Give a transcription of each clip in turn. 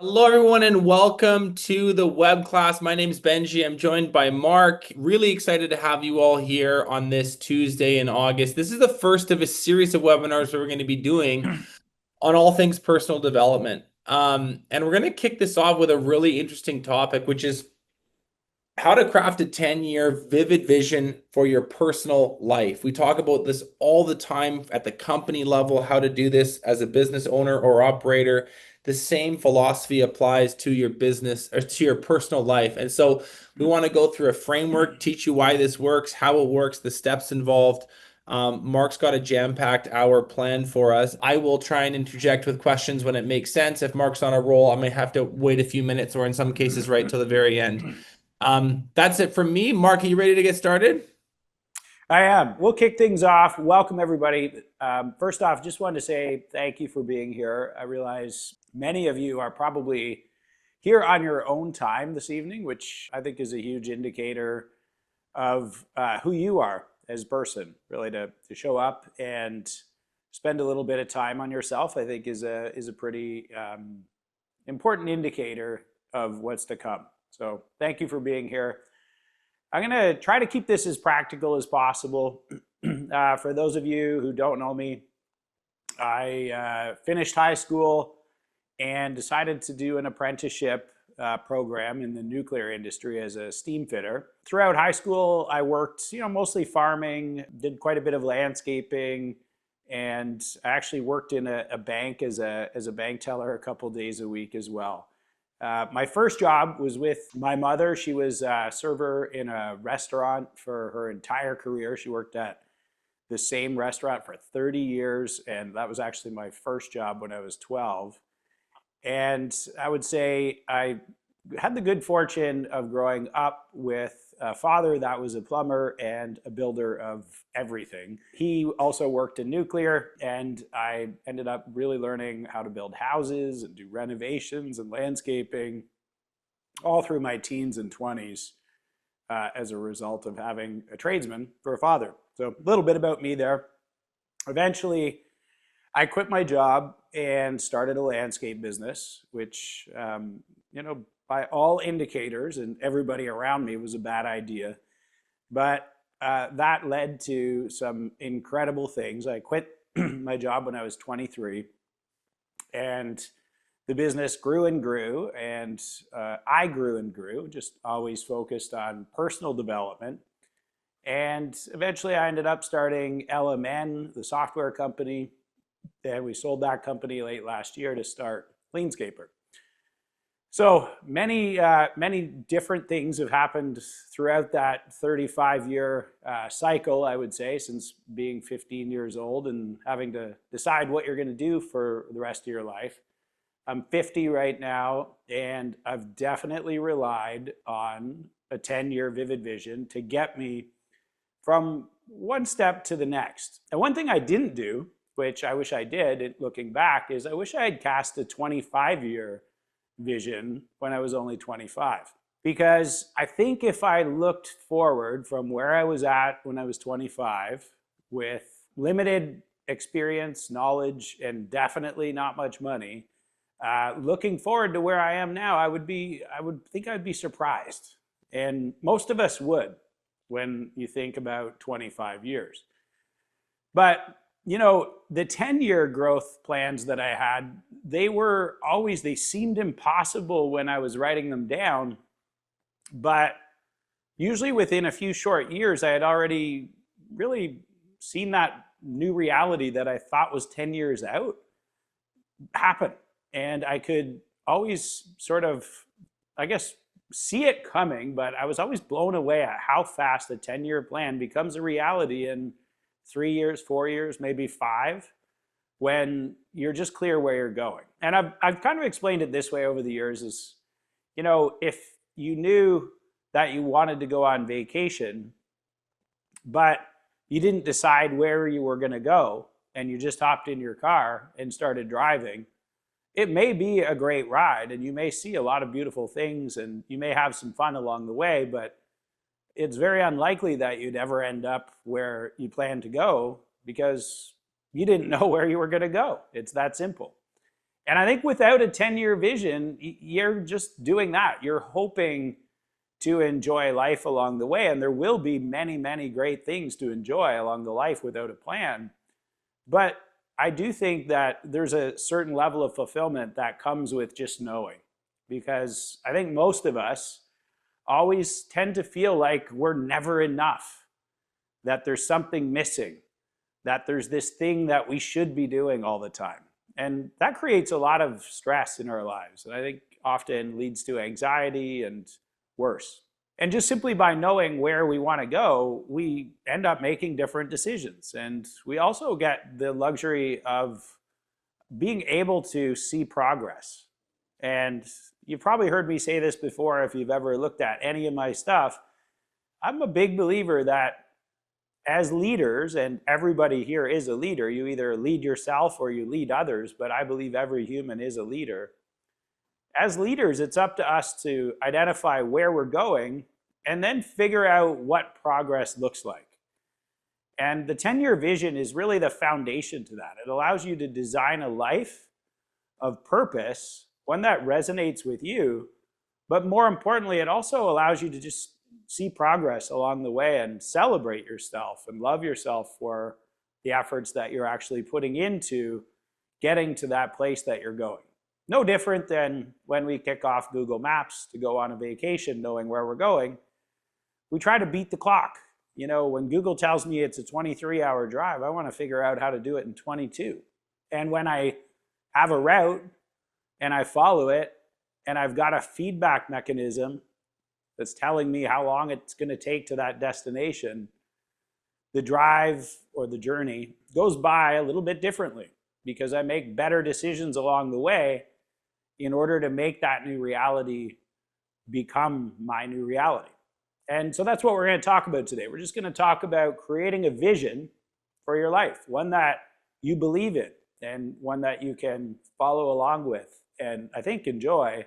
Hello, everyone, and welcome to the web class. My name is Benji. I'm joined by Mark. Really excited to have you all here on this Tuesday in August. This is the first of a series of webinars that we're going to be doing on all things personal development. And we're going to kick this off with a really interesting topic, which is how to craft a 10-year vivid vision for your personal life. We talk about this all the time at the company level, how to do this as a business owner or operator. The same philosophy applies to your business or to your personal life. And so we want to go through a framework, teach you why this works, how it works, the steps involved. Mark's got a jam-packed hour planned for us. I will try and interject with questions when it makes sense. If Mark's on a roll, I may have to wait a few minutes or in some cases right till the very end. That's it from me. Mark, are you ready to get started? I am. We'll kick things off. Welcome, everybody. First off, just wanted to say thank you for being here. I realize many of you are probably here on your own time this evening, which I think is a huge indicator of who you are as a person. Really, to show up and spend a little bit of time on yourself, I think is a pretty important indicator of what's to come. So thank you for being here. I'm going to try to keep this as practical as possible. For those of you who don't know me, I finished high school and decided to do an apprenticeship program in the nuclear industry as a steam fitter. Throughout high school, I worked, mostly farming, did quite a bit of landscaping, and I actually worked in a bank as a bank teller a couple days a week as well. My first job was with my mother. She was a server in a restaurant for her entire career. She worked at the same restaurant for 30 years, and that was actually my first job when I was 12. And I would say I had the good fortune of growing up with a father that was a plumber and a builder of everything. He also worked in nuclear, and I ended up really learning how to build houses and do renovations and landscaping all through my teens and 20s as a result of having a tradesman for a father. So a little bit about me there. Eventually, I quit my job and started a landscape business, which, by all indicators and everybody around me was a bad idea. But that led to some incredible things. I quit my job when I was 23, and the business grew and grew, and I grew and grew, just always focused on personal development. And eventually I ended up starting LMN, the software company, and we sold that company late last year to start LeanScaper. So many different things have happened throughout that 35-year cycle, I would say, since being 15 years old and having to decide what you're going to do for the rest of your life. I'm 50 right now, and I've definitely relied on a 10-year vivid vision to get me from one step to the next. And one thing I didn't do, which I wish I did looking back, is I wish I had cast a 25-year vision when I was only 25. Because I think if I looked forward from where I was at when I was 25 with limited experience, knowledge, and definitely not much money, looking forward to where I am now, I would think I'd be surprised. And most of us would when you think about 25 years. But the 10-year growth plans that I had, they seemed impossible when I was writing them down. But usually within a few short years, I had already really seen that new reality that I thought was 10 years out happen. And I could always sort of, I guess, see it coming, but I was always blown away at how fast a 10-year plan becomes a reality in 3 years, 4 years, maybe 5, when you're just clear where you're going. And I've kind of explained it this way over the years is, if you knew that you wanted to go on vacation, but you didn't decide where you were going to go, and you just hopped in your car and started driving, it may be a great ride, and you may see a lot of beautiful things, and you may have some fun along the way, but it's very unlikely that you'd ever end up where you plan to go because you didn't know where you were going to go. It's that simple. And I think without a 10-year vision, you're just doing that. You're hoping to enjoy life along the way. And there will be many, many great things to enjoy along the life without a plan. But I do think that there's a certain level of fulfillment that comes with just knowing. Because I think most of us always tend to feel like we're never enough, that there's something missing, that there's this thing that we should be doing all the time. And that creates a lot of stress in our lives. And I think often leads to anxiety and worse. And just simply by knowing where we want to go, we end up making different decisions. And we also get the luxury of being able to see progress. And you've probably heard me say this before if you've ever looked at any of my stuff. I'm a big believer that as leaders, and everybody here is a leader, you either lead yourself or you lead others, but I believe every human is a leader. As leaders, it's up to us to identify where we're going and then figure out what progress looks like. And the 10-year vision is really the foundation to that. It allows you to design a life of purpose, one that resonates with you, but more importantly, it also allows you to just see progress along the way and celebrate yourself and love yourself for the efforts that you're actually putting into getting to that place that you're going. No different than when we kick off Google Maps to go on a vacation knowing where we're going. We try to beat the clock. You know, when Google tells me it's a 23-hour drive, I want to figure out how to do it in 22. And when I have a route and I follow it and I've got a feedback mechanism that's telling me how long it's going to take to that destination, the drive or the journey goes by a little bit differently because I make better decisions along the way in order to make that new reality become my new reality. And so that's what we're going to talk about today. We're just going to talk about creating a vision for your life, one that you believe in and one that you can follow along with and I think enjoy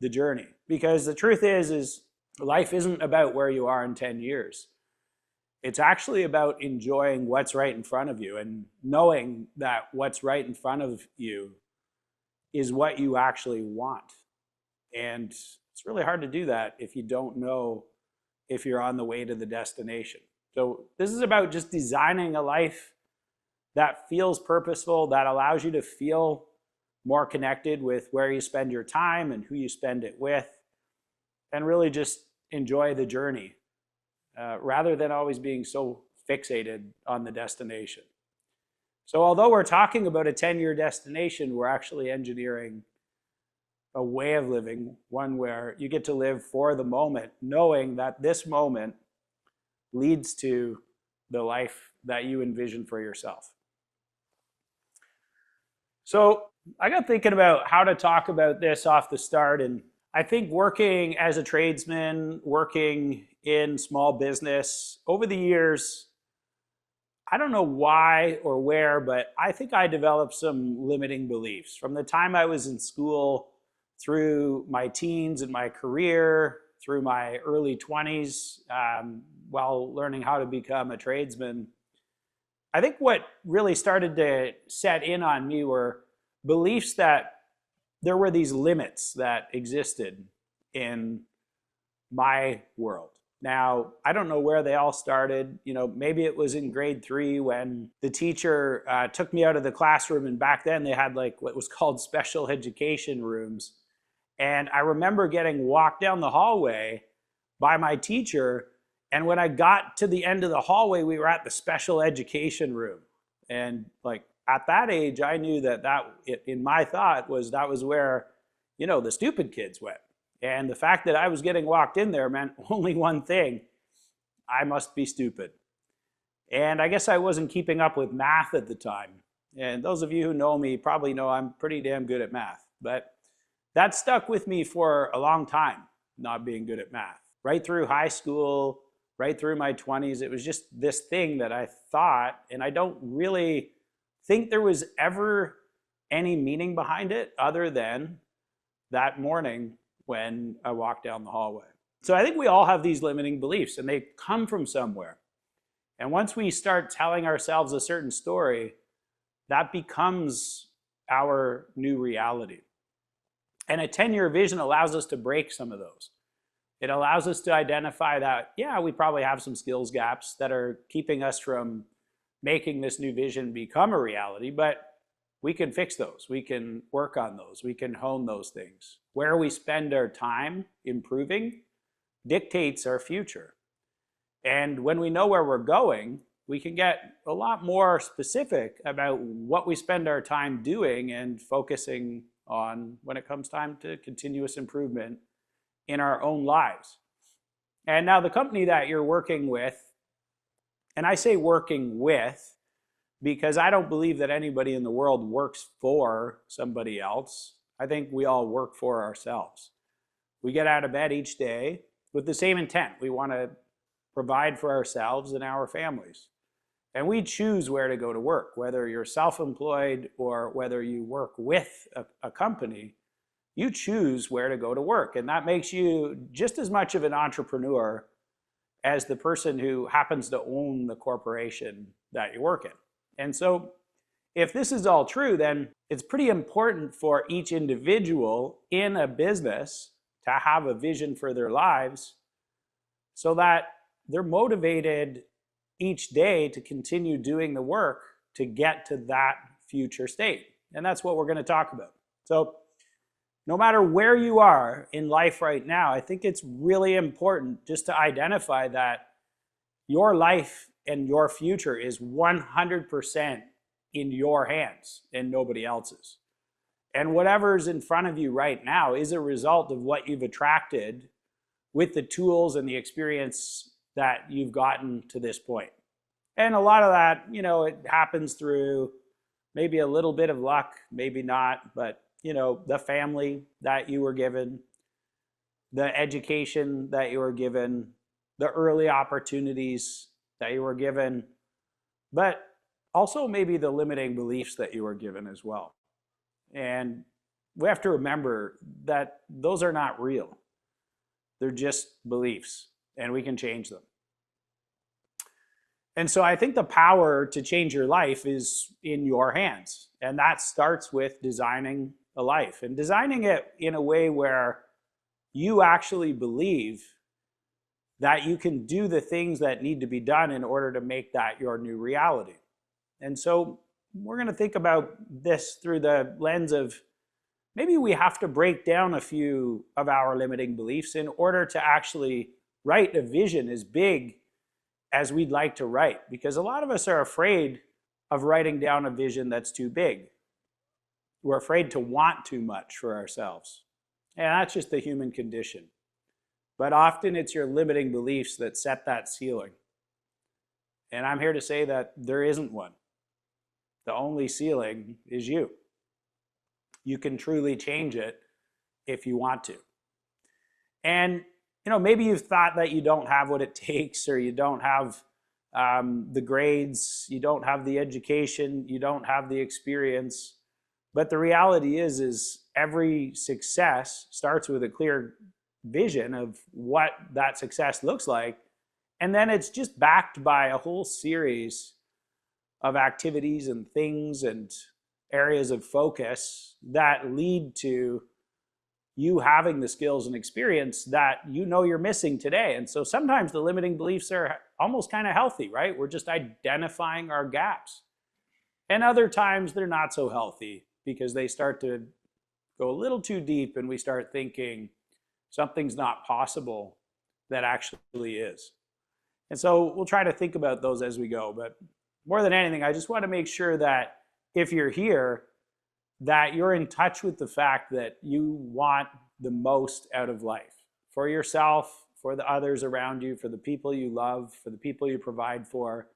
the journey. Because the truth is life isn't about where you are in 10 years. It's actually about enjoying what's right in front of you and knowing that what's right in front of you is what you actually want. And it's really hard to do that if you don't know if you're on the way to the destination. So this is about just designing a life that feels purposeful, that allows you to feel more connected with where you spend your time and who you spend it with, and really just enjoy the journey rather than always being so fixated on the destination. So although we're talking about a 10-year destination, we're actually engineering a way of living, one where you get to live for the moment, knowing that this moment leads to the life that you envision for yourself. So I got thinking about how to talk about this off the start, and I think working as a tradesman, working in small business over the years, I don't know why or where, but I think I developed some limiting beliefs. From the time I was in school through my teens and my career, through my early 20s, while learning how to become a tradesman, I think what really started to set in on me were beliefs that there were these limits that existed in my world. Now, I don't know where they all started. You know, maybe it was in grade 3 when the teacher took me out of the classroom, and back then they had like what was called special education rooms. And I remember getting walked down the hallway by my teacher, and when I got to the end of the hallway, we were at the special education room. And like at that age, I knew that in my thought was that was where, you know, the stupid kids went. And the fact that I was getting walked in there meant only one thing: I must be stupid. And I guess I wasn't keeping up with math at the time. And those of you who know me probably know I'm pretty damn good at math. But that stuck with me for a long time, not being good at math. Right through high school, right through my 20s, it was just this thing that I thought, and I don't really think there was ever any meaning behind it other than that morning when I walked down the hallway. So I think we all have these limiting beliefs, and they come from somewhere. And once we start telling ourselves a certain story, that becomes our new reality. And a 10-year vision allows us to break some of those. It allows us to identify that, yeah, we probably have some skills gaps that are keeping us from making this new vision become a reality, but we can fix those. We can work on those. We can hone those things. Where we spend our time improving dictates our future. And when we know where we're going, we can get a lot more specific about what we spend our time doing and focusing on when it comes time to continuous improvement in our own lives. And now the company that you're working with, and I say working with because I don't believe that anybody in the world works for somebody else. I think we all work for ourselves. We get out of bed each day with the same intent. We want to provide for ourselves and our families. And we choose where to go to work, whether you're self-employed or whether you work with a company, you choose where to go to work. And that makes you just as much of an entrepreneur as the person who happens to own the corporation that you work in. And so if this is all true, then it's pretty important for each individual in a business to have a vision for their lives so that they're motivated each day to continue doing the work to get to that future state. And that's what we're going to talk about. So no matter where you are in life right now, I think it's really important just to identify that your life and your future is 100% in your hands and nobody else's. And whatever's in front of you right now is a result of what you've attracted with the tools and the experience that you've gotten to this point. And a lot of that, it happens through maybe a little bit of luck, maybe not, but the family that you were given, the education that you were given, the early opportunities that you were given, but also maybe the limiting beliefs that you were given as well. And we have to remember that those are not real. They're just beliefs, and we can change them. And so I think the power to change your life is in your hands. And that starts with designing a life and designing it in a way where you actually believe that you can do the things that need to be done in order to make that your new reality. And so we're going to think about this through the lens of maybe we have to break down a few of our limiting beliefs in order to actually write a vision as big as we'd like to write, because a lot of us are afraid of writing down a vision that's too big. We're afraid to want too much for ourselves. And that's just the human condition. But often it's your limiting beliefs that set that ceiling. And I'm here to say that there isn't one. The only ceiling is you. You can truly change it if you want to. And maybe you've thought that you don't have what it takes, or you don't have the grades, you don't have the education, you don't have the experience. But the reality is every success starts with a clear vision of what that success looks like. And then it's just backed by a whole series of activities and things and areas of focus that lead to you having the skills and experience that you're missing today. And so sometimes the limiting beliefs are almost kind of healthy, right? We're just identifying our gaps. And other times they're not so healthy because they start to go a little too deep and we start thinking something's not possible that actually is. And so we'll try to think about those as we go. But more than anything, I just want to make sure that if you're here, that you're in touch with the fact that you want the most out of life for yourself, for the others around you, for the people you love, for the people you provide for.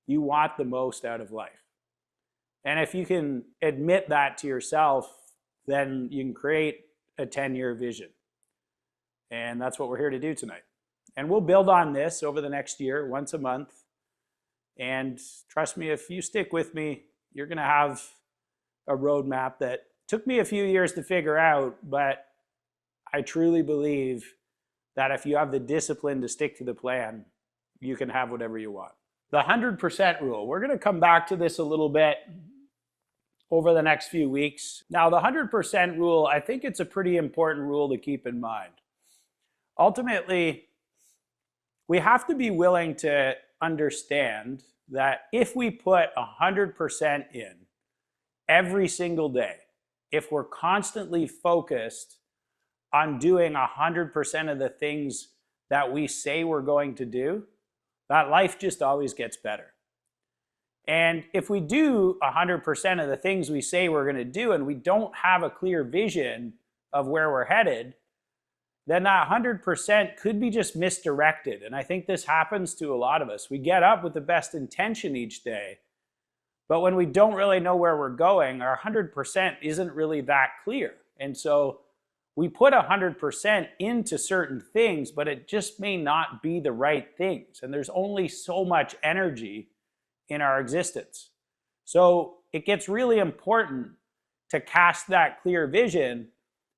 You want the most out of life. And if you can admit that to yourself, then you can create a 10-year vision. And that's what we're here to do tonight. And we'll build on this over the next year, once a month. And trust me, if you stick with me, you're going to have a roadmap that took me a few years to figure out, but I truly believe that if you have the discipline to stick to the plan, you can have whatever you want. The 100% rule, we're going to come back to this a little bit over the next few weeks. Now, the 100% rule, I think it's a pretty important rule to keep in mind. Ultimately, we have to be willing to understand that if we put 100% in every single day, if we're constantly focused on doing 100% of the things that we say we're going to do, that life just always gets better. And if we do 100% of the things we say we're going to do and we don't have a clear vision of where we're headed, then that 100% could be just misdirected. And I think this happens to a lot of us. We get up with the best intention each day, but when we don't really know where we're going, our 100% isn't really that clear. And so we put 100% into certain things, but it just may not be the right things. And there's only so much energy in our existence. So it gets really important to cast that clear vision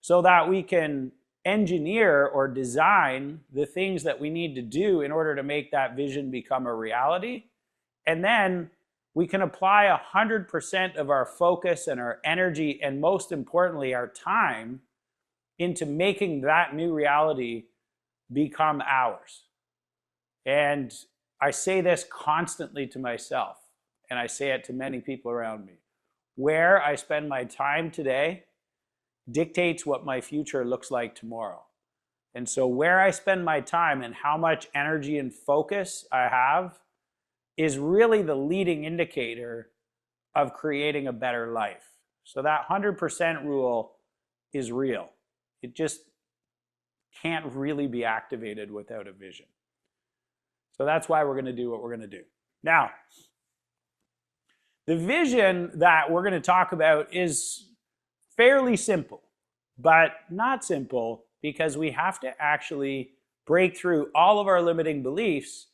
so that we can engineer or design the things that we need to do in order to make that vision become a reality. And then we can apply 100% of our focus and our energy, and most importantly, our time, into making that new reality become ours. And I say this constantly to myself, and I say it to many people around me. Where I spend my time today dictates what my future looks like tomorrow. And so where I spend my time and how much energy and focus I have is really the leading indicator of creating a better life. So that 100% rule is real. It just can't really be activated without a vision. So that's why we're going to do what we're going to do. Now, the vision that we're going to talk about is fairly simple, but not simple because we have to actually break through all of our limiting beliefs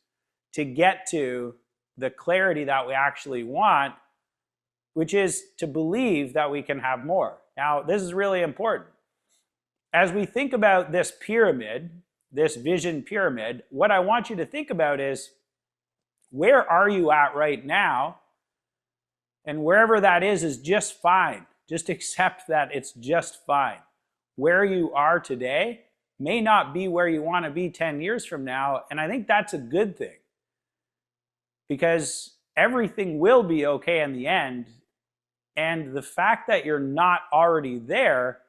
to get to the clarity that we actually want, which is to believe that we can have more. Now, this is really important. As we think about this pyramid, this vision pyramid, what I want you to think about is, where are you at right now? And wherever that is just fine. Just accept that it's just fine. Where you are today may not be where you want to be 10 years from now, and I think that's a good thing. Because everything will be okay in the end, and the fact that you're not already there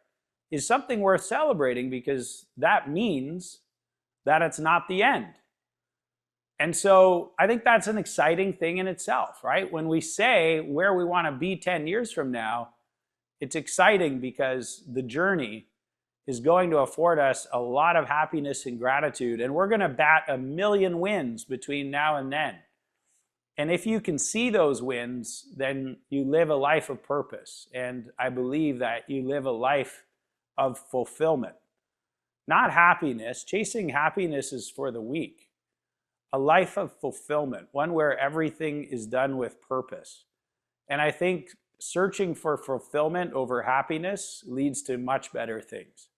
is something worth celebrating, because that means that it's not the end. And so I think that's an exciting thing in itself, right? When we say where we want to be 10 years from now, it's exciting because the journey is going to afford us a lot of happiness and gratitude, and we're going to bat 1,000,000 wins between now and then. And if you can see those wins, then you live a life of purpose. And I believe that you live a life of fulfillment. Not happiness. Chasing happiness is for the weak. A life of fulfillment, one where everything is done with purpose. And I think searching for fulfillment over happiness leads to much better things.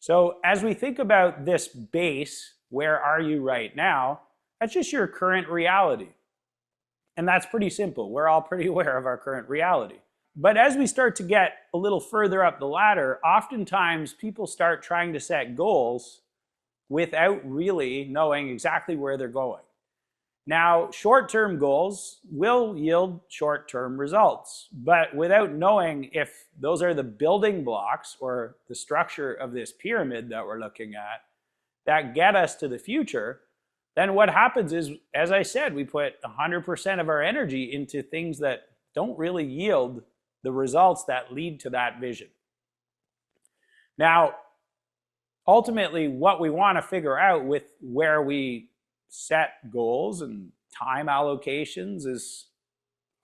So as we think about this base, where are you right now? That's just your current reality. And that's pretty simple. We're all pretty aware of our current reality. But as we start to get a little further up the ladder, oftentimes people start trying to set goals without really knowing exactly where they're going. Now, short-term goals will yield short-term results, but without knowing if those are the building blocks or the structure of this pyramid that we're looking at that get us to the future, then what happens is, as I said, we put 100% of our energy into things that don't really yield the results that lead to that vision. Now, ultimately, what we want to figure out with where we set goals and time allocations is,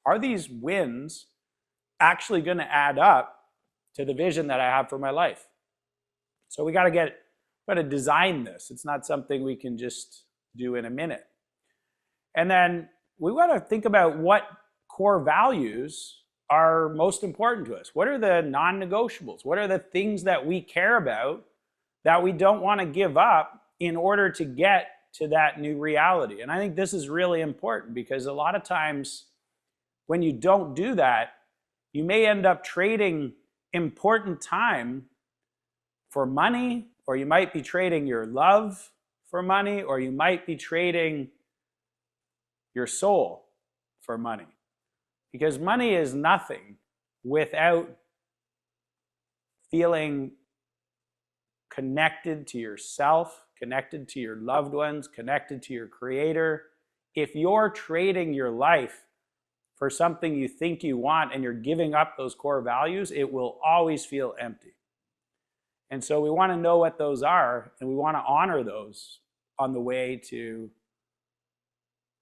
are these wins actually going to add up to the vision that I have for my life? So we got to design this. It's not something we can just do in a minute. And then we want to think about what core values are most important to us. What are the non-negotiables? What are the things that we care about that we don't want to give up in order to get to that new reality? And I think this is really important, because a lot of times when you don't do that, You may end up trading important time for money, or you might be trading your love for money, or you might be trading your soul for money. Because money is nothing without feeling connected to yourself, connected to your loved ones, connected to your creator. If you're trading your life for something you think you want and you're giving up those core values, it will always feel empty. And so we want to know what those are, and we want to honor those on the way to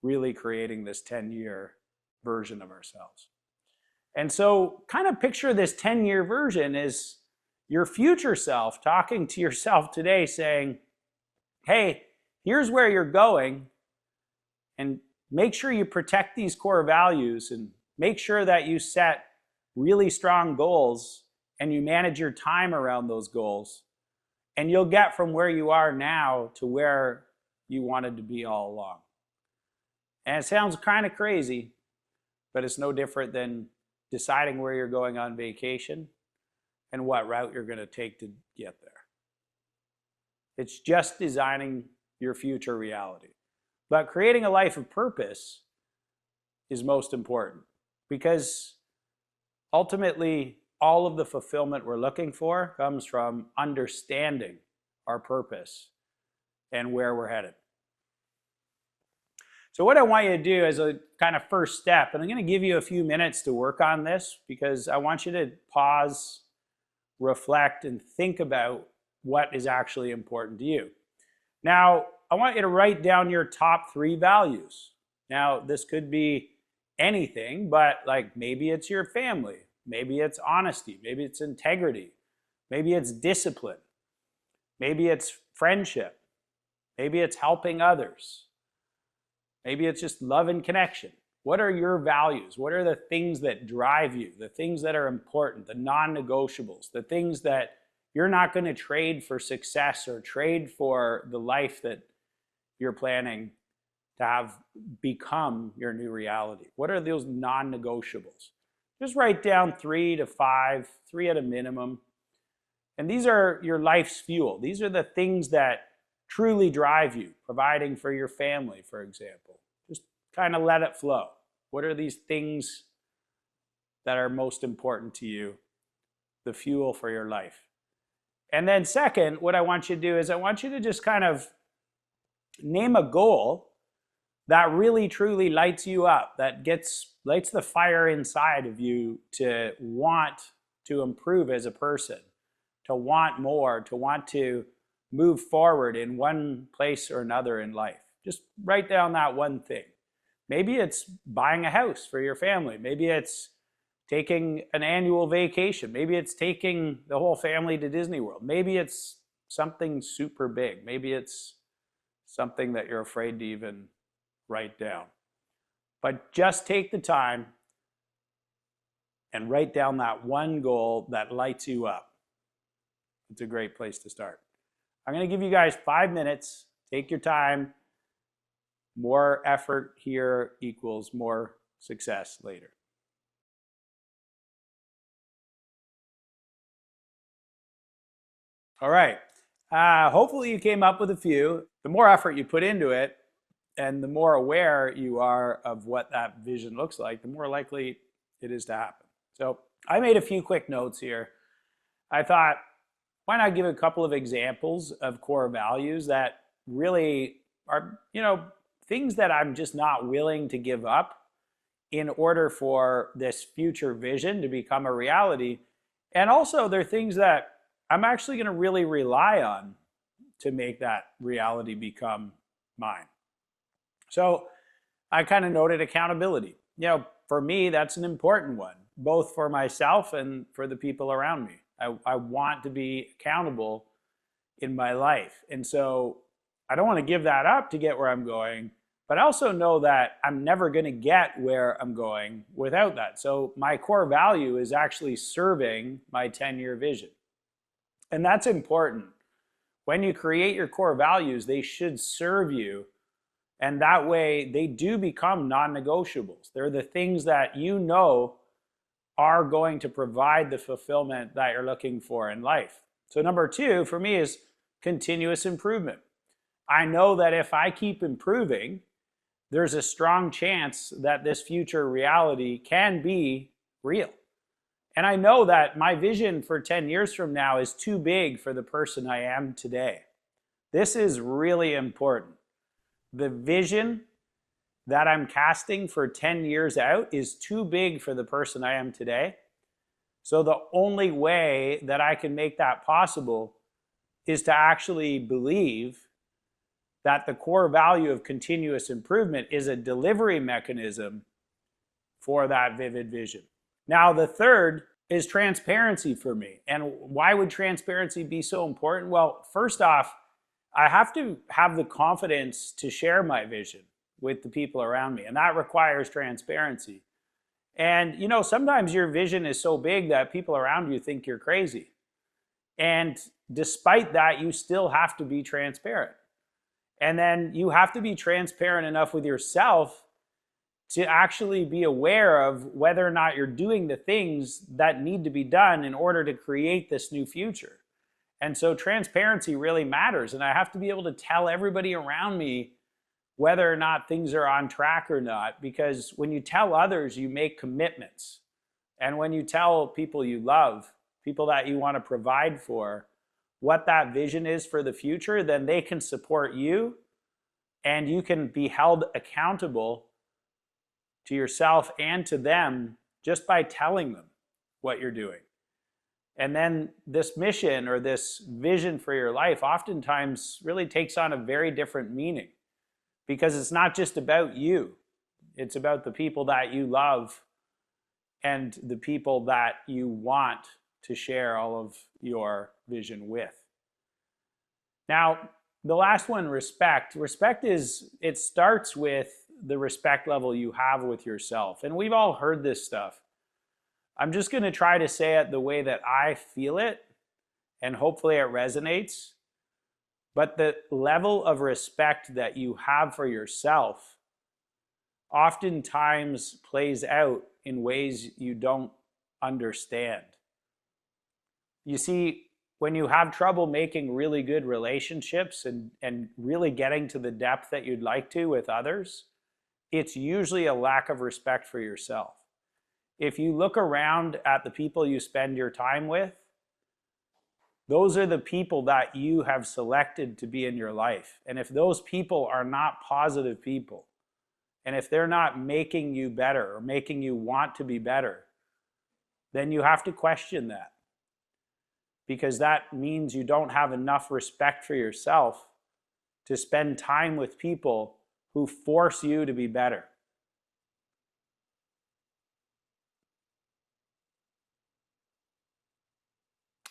really creating this 10-year version of ourselves. And so kind of picture this 10-year version as your future self talking to yourself today saying, hey, here's where you're going, and make sure you protect these core values and make sure that you set really strong goals and you manage your time around those goals. And you'll get from where you are now to where you wanted to be all along. And it sounds kind of crazy, but it's no different than deciding where you're going on vacation and what route you're going to take to get there. It's just designing your future reality. But creating a life of purpose is most important, because ultimately all of the fulfillment we're looking for comes from understanding our purpose and where we're headed. So what I want you to do as a kind of first step, and I'm going to give you a few minutes to work on this because I want you to pause, reflect, and think about what is actually important to you. Now, I want you to write down your top 3 values. Now, this could be anything, but like maybe it's your family, maybe it's honesty, maybe it's integrity, maybe it's discipline, maybe it's friendship, maybe it's helping others, maybe it's just love and connection. What are your values? What are the things that drive you, the things that are important, the non-negotiables, the things that you're not going to trade for success or trade for the life that you're planning to have become your new reality? What are those non-negotiables? Just write down 3 to 5, 3 at a minimum. And these are your life's fuel. These are the things that truly drive you, providing for your family, for example. Just kind of let it flow. What are these things that are most important to you? The fuel for your life. And then second, what I want you to do is I want you to just kind of name a goal that really truly lights you up, that lights the fire inside of you to want to improve as a person, to want more, to want to move forward in one place or another in life. Just write down that one thing. Maybe it's buying a house for your family. Maybe it's taking an annual vacation. Maybe it's taking the whole family to Disney World. Maybe it's something super big. Maybe it's something that you're afraid to even write down. But just take the time and write down that one goal that lights you up. It's a great place to start. I'm going to give you guys 5 minutes. Take your time. More effort here equals more success later. All right. Hopefully you came up with a few. The more effort you put into it and the more aware you are of what that vision looks like, the more likely it is to happen. So I made a few quick notes here. I thought, why not give a couple of examples of core values that really are, things that I'm just not willing to give up in order for this future vision to become a reality. And also they're things that I'm actually going to really rely on to make that reality become mine. So I kind of noted accountability. For me, that's an important one, both for myself and for the people around me. I want to be accountable in my life. And so I don't want to give that up to get where I'm going, but I also know that I'm never going to get where I'm going without that. So my core value is actually serving my 10-year vision. And that's important. When you create your core values, they should serve you. And that way they do become non-negotiables. They're the things that are going to provide the fulfillment that you're looking for in life. So number two for me is continuous improvement. I know that if I keep improving, there's a strong chance that this future reality can be real. And I know that my vision for 10 years from now is too big for the person I am today. This is really important. The vision that I'm casting for 10 years out is too big for the person I am today. So the only way that I can make that possible is to actually believe that the core value of continuous improvement is a delivery mechanism for that vivid vision. Now, the third is transparency for me. And why would transparency be so important? Well, first off, I have to have the confidence to share my vision with the people around me, and that requires transparency. And you know, sometimes your vision is so big that people around you think you're crazy. And despite that, you still have to be transparent. And then you have to be transparent enough with yourself to actually be aware of whether or not you're doing the things that need to be done in order to create this new future. And so transparency really matters. And I have to be able to tell everybody around me whether or not things are on track or not, because when you tell others, you make commitments. And when you tell people you love, people that you want to provide for, what that vision is for the future, then they can support you and you can be held accountable to yourself and to them just by telling them what you're doing. And then this mission or this vision for your life oftentimes really takes on a very different meaning, because it's not just about you. It's about the people that you love and the people that you want to share all of your vision with. Now, the last one, respect. Respect it starts with the respect level you have with yourself. And we've all heard this stuff. I'm just going to try to say it the way that I feel it, and hopefully it resonates. But the level of respect that you have for yourself oftentimes plays out in ways you don't understand. You see, when you have trouble making really good relationships and really getting to the depth that you'd like to with others, it's usually a lack of respect for yourself. If you look around at the people you spend your time with, those are the people that you have selected to be in your life. And if those people are not positive people, and if they're not making you better or making you want to be better, then you have to question that. Because that means you don't have enough respect for yourself to spend time with people who force you to be better.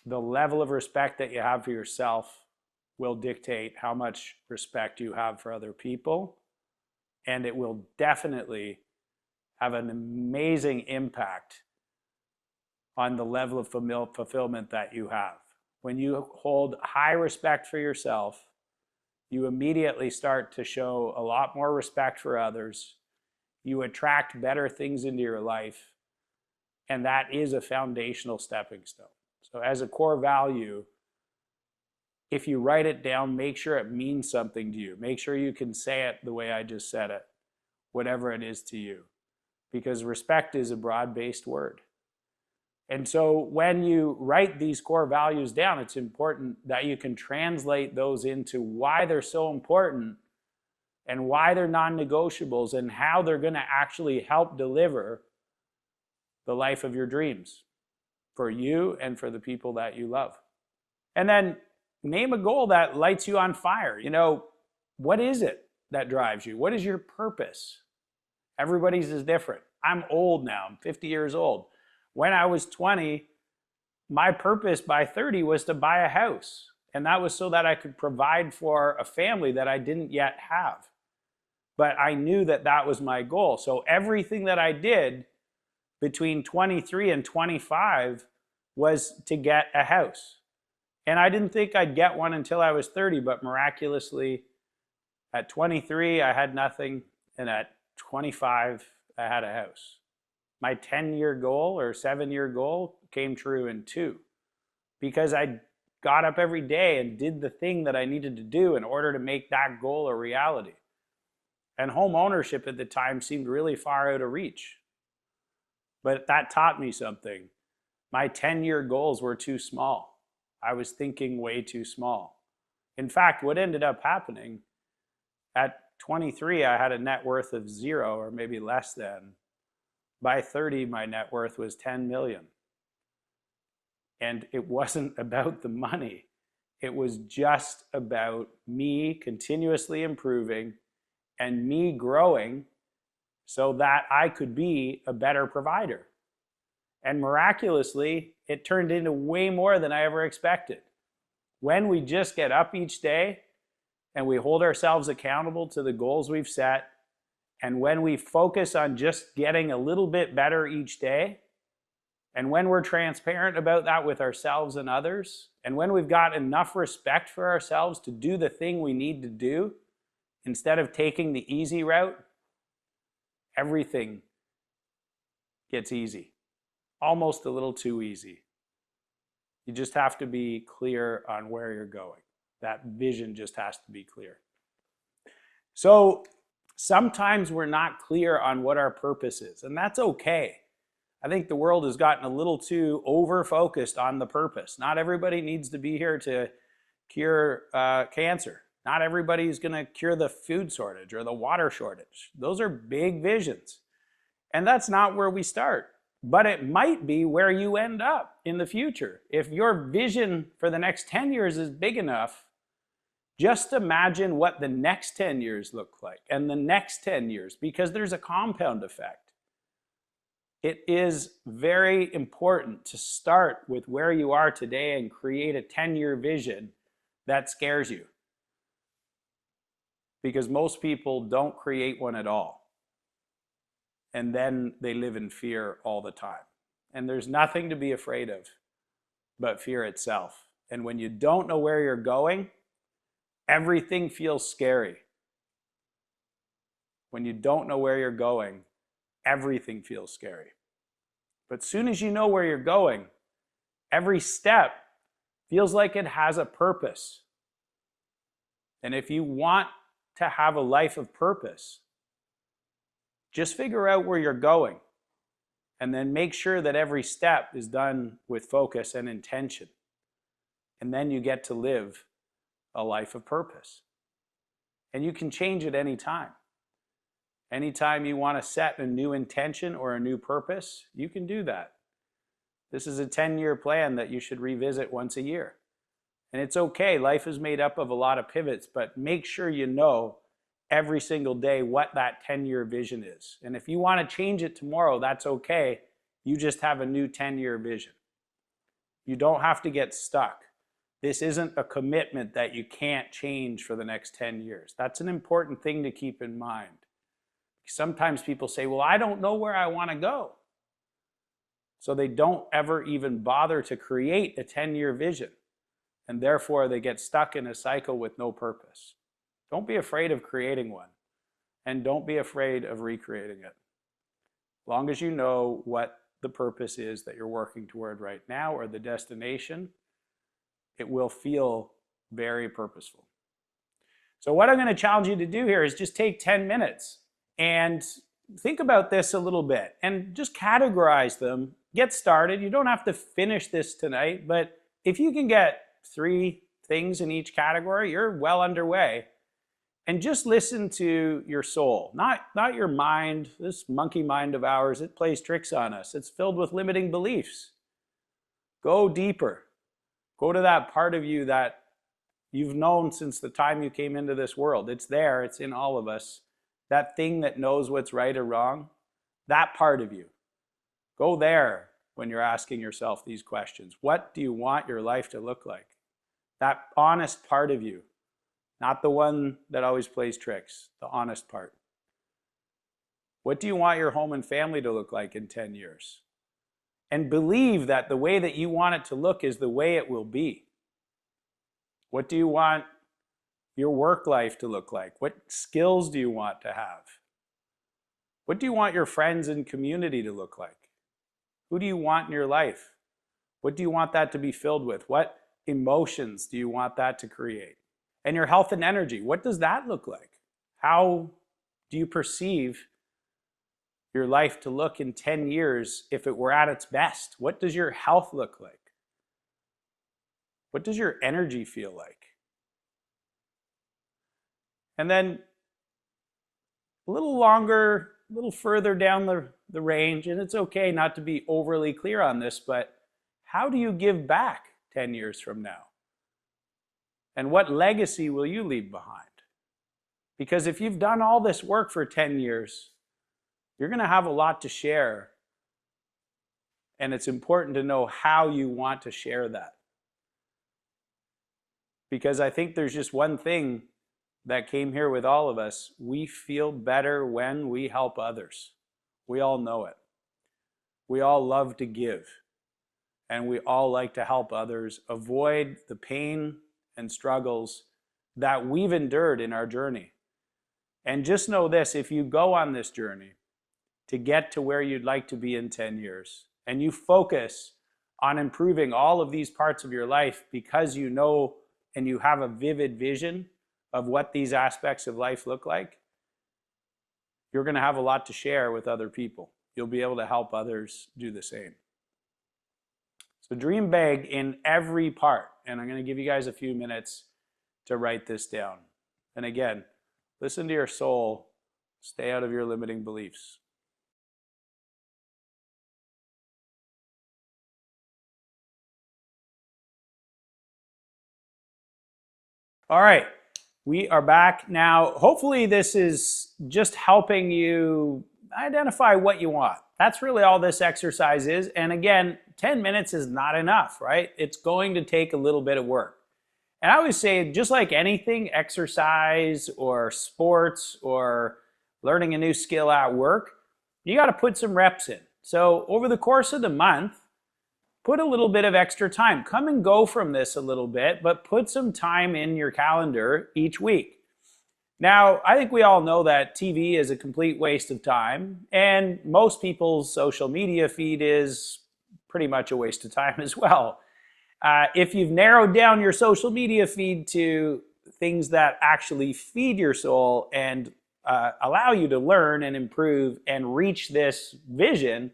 The level of respect that you have for yourself will dictate how much respect you have for other people, and it will definitely have an amazing impact on the level of fulfillment that you have. When you hold high respect for yourself, you immediately start to show a lot more respect for others. You attract better things into your life, and that is a foundational stepping stone. So as a core value, if you write it down, make sure it means something to you. Make sure you can say it the way I just said it, whatever it is to you, because respect is a broad-based word. And so when you write these core values down, it's important that you can translate those into why they're so important and why they're non-negotiables and how they're going to actually help deliver the life of your dreams for you and for the people that you love. And then name a goal that lights you on fire. You know, what is it that drives you? What is your purpose? Everybody's is different. I'm old now. I'm 50 years old. When I was 20, my purpose by 30 was to buy a house. And that was so that I could provide for a family that I didn't yet have. But I knew that that was my goal. So everything that I did between 23 and 25 was to get a house. And I didn't think I'd get one until I was 30, but miraculously at 23, I had nothing. And at 25, I had a house. My 10-year goal or 7-year goal came true in 2 because I got up every day and did the thing that I needed to do in order to make that goal a reality. And home ownership at the time seemed really far out of reach. But that taught me something. My 10-year goals were too small. I was thinking way too small. In fact, what ended up happening, at 23, I had a net worth of 0 or maybe less than. By 30, my net worth was 10 million. And it wasn't about the money. It was just about me continuously improving and me growing so that I could be a better provider. And miraculously, it turned into way more than I ever expected. When we just get up each day and we hold ourselves accountable to the goals we've set, and when we focus on just getting a little bit better each day, and when we're transparent about that with ourselves and others, and when we've got enough respect for ourselves to do the thing we need to do, instead of taking the easy route, everything gets easy. Almost a little too easy. You just have to be clear on where you're going. That vision just has to be clear. So sometimes we're not clear on what our purpose is, and that's okay. I think the world has gotten a little too over-focused on the purpose. Not everybody needs to be here to cure cancer. Not everybody's going to cure the food shortage or the water shortage. Those are big visions. And that's not where we start. But it might be where you end up in the future. If your vision for the next 10 years is big enough, just imagine what the next 10 years look like and the next 10 years, because there's a compound effect. It is very important to start with where you are today and create a 10-year vision that scares you. Because most people don't create one at all. And then they live in fear all the time. And there's nothing to be afraid of but fear itself. And when you don't know where you're going, everything feels scary. When you don't know where you're going, everything feels scary. But as soon as you know where you're going, every step feels like it has a purpose. And if you want to have a life of purpose, just figure out where you're going and then make sure that every step is done with focus and intention. And then you get to live a life of purpose. And you can change at any time. Anytime you want to set a new intention or a new purpose, you can do that. This is a 10-year plan that you should revisit once a year. And it's okay, life is made up of a lot of pivots, but make sure you know every single day what that 10-year vision is. And if you want to change it tomorrow, that's okay. You just have a new 10-year vision. You don't have to get stuck. This isn't a commitment that you can't change for the next 10 years. That's an important thing to keep in mind. Sometimes people say, well, I don't know where I want to go. So they don't ever even bother to create a 10-year vision. And therefore, they get stuck in a cycle with no purpose. Don't be afraid of creating one. And don't be afraid of recreating it. As long as you know what the purpose is that you're working toward right now or the destination, it will feel very purposeful. So what I'm going to challenge you to do here is just take 10 minutes and think about this a little bit and just categorize them. Get started. You don't have to finish this tonight, but if you can get 3 things in each category, you're well underway. And just listen to your soul, not your mind. This monkey mind of ours, it plays tricks on us. It's filled with limiting beliefs. Go deeper. Go to that part of you that you've known since the time you came into this world. It's there. It's in all of us. That thing that knows what's right or wrong, that part of you. Go there when you're asking yourself these questions. What do you want your life to look like? That honest part of you. Not the one that always plays tricks, the honest part. What do you want your home and family to look like in 10 years? And believe that the way that you want it to look is the way it will be. What do you want your work life to look like? What skills do you want to have? What do you want your friends and community to look like? Who do you want in your life? What do you want that to be filled with? What emotions do you want that to create? And your health and energy, what does that look like? How do you perceive your life to look in 10 years if it were at its best? What does your health look like? What does your energy feel like? And then a little longer, a little further down the range, and it's okay not to be overly clear on this, but how do you give back 10 years from now? And what legacy will you leave behind? Because if you've done all this work for 10 years, you're going to have a lot to share. And it's important to know how you want to share that. Because I think there's just one thing that came here with all of us. We feel better when we help others. We all know it. We all love to give. And we all like to help others avoid the pain and struggles that we've endured in our journey. And just know this, if you go on this journey to get to where you'd like to be in 10 years, and you focus on improving all of these parts of your life because you know and you have a vivid vision of what these aspects of life look like, you're going to have a lot to share with other people. You'll be able to help others do the same. So dream big in every part. And I'm going to give you guys a few minutes to write this down. And again, listen to your soul. Stay out of your limiting beliefs. All right, we are back now. Hopefully this is just helping you identify what you want. That's really all this exercise is. And again, 10 minutes is not enough, right? It's going to take a little bit of work. And I always say, just like anything, exercise or sports or learning a new skill at work, you got to put some reps in. So over the course of the month, put a little bit of extra time. Come and go from this a little bit, but put some time in your calendar each week. Now, I think we all know that TV is a complete waste of time, and most people's social media feed is pretty much a waste of time as well. If you've narrowed down your social media feed to things that actually feed your soul and allow you to learn and improve and reach this vision,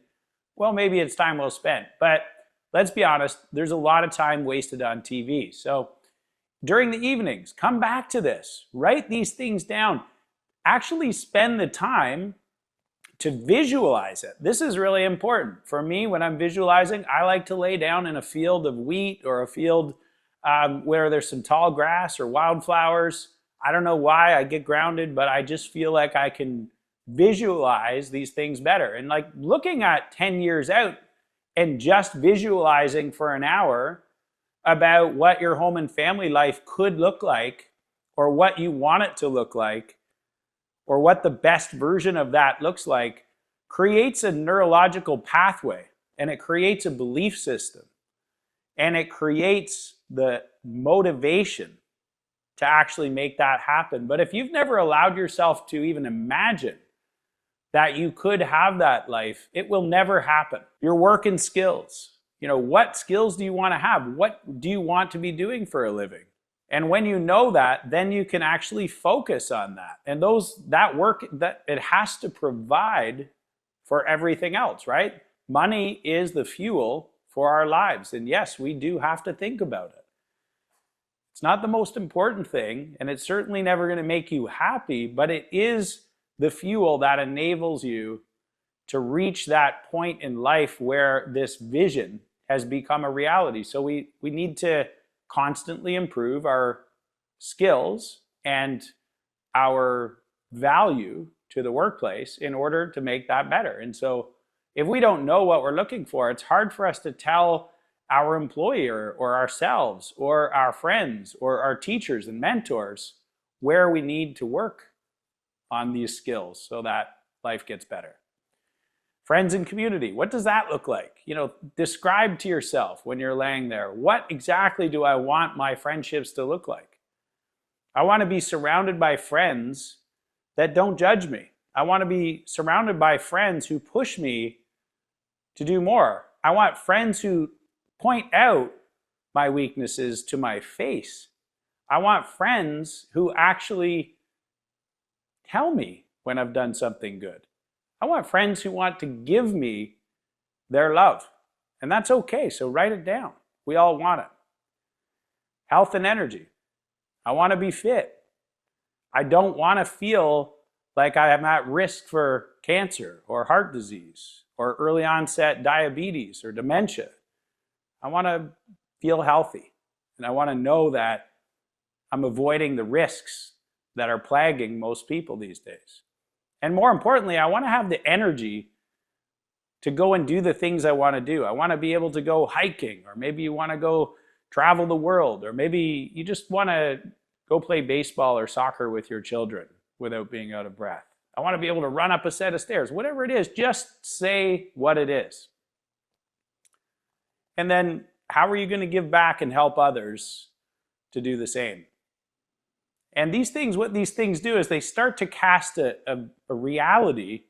well, maybe it's time well spent. But let's be honest, there's a lot of time wasted on TV. So during the evenings, come back to this. Write these things down. Actually spend the time to visualize it. This is really important. For me, when I'm visualizing, I like to lay down in a field of wheat or a field where there's some tall grass or wildflowers. I don't know why I get grounded, but I just feel like I can visualize these things better. And like looking at 10 years out and just visualizing for an hour about what your home and family life could look like, or what you want it to look like, or what the best version of that looks like, creates a neurological pathway, and it creates a belief system, and it creates the motivation to actually make that happen. But if you've never allowed yourself to even imagine that you could have that life, it will never happen. Your work and skills. You know, what skills do you want to have? What do you want to be doing for a living? And when you know that, then you can actually focus on that. And that work, that it has to provide for everything else, right? Money is the fuel for our lives. And yes, we do have to think about it. It's not the most important thing, and it's certainly never going to make you happy, but it is the fuel that enables you to reach that point in life where this vision has become a reality. So we need to constantly improve our skills and our value to the workplace in order to make that better. And so if we don't know what we're looking for, it's hard for us to tell our employer or ourselves or our friends or our teachers and mentors where we need to work on these skills so that life gets better. Friends and community, what does that look like? You know, describe to yourself when you're laying there, what exactly do I want my friendships to look like? I want to be surrounded by friends that don't judge me, I want to be surrounded by friends who push me to do more. I want friends who point out my weaknesses to my face. I want friends who actually tell me when I've done something good. I want friends who want to give me their love. And that's okay, so write it down. We all want it. Health and energy. I want to be fit. I don't want to feel like I am at risk for cancer or heart disease or early onset diabetes or dementia. I want to feel healthy, and I want to know that I'm avoiding the risks that are plaguing most people these days. And more importantly, I want to have the energy to go and do the things I want to do. I want to be able to go hiking, or maybe you want to go travel the world, or maybe you just want to go play baseball or soccer with your children without being out of breath. I want to be able to run up a set of stairs. Whatever it is, just say what it is. And then how are you going to give back and help others to do the same? And these things, what these things do is they start to cast a reality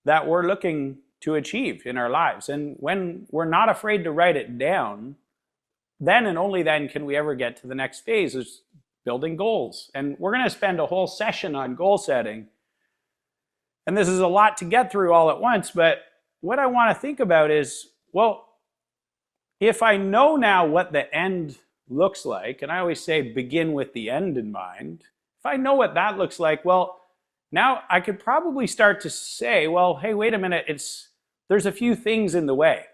that we're looking to achieve in our lives. And when we're not afraid to write it down, then and only then can we ever get to the next phase, is building goals. And we're going to spend a whole session on goal setting. And this is a lot to get through all at once, but what I want to think about is, well, if I know now what the end looks like, and I always say begin with the end in mind, if I know what that looks like, well, now I could probably start to say, well, hey, wait a minute, there's a few things in the way.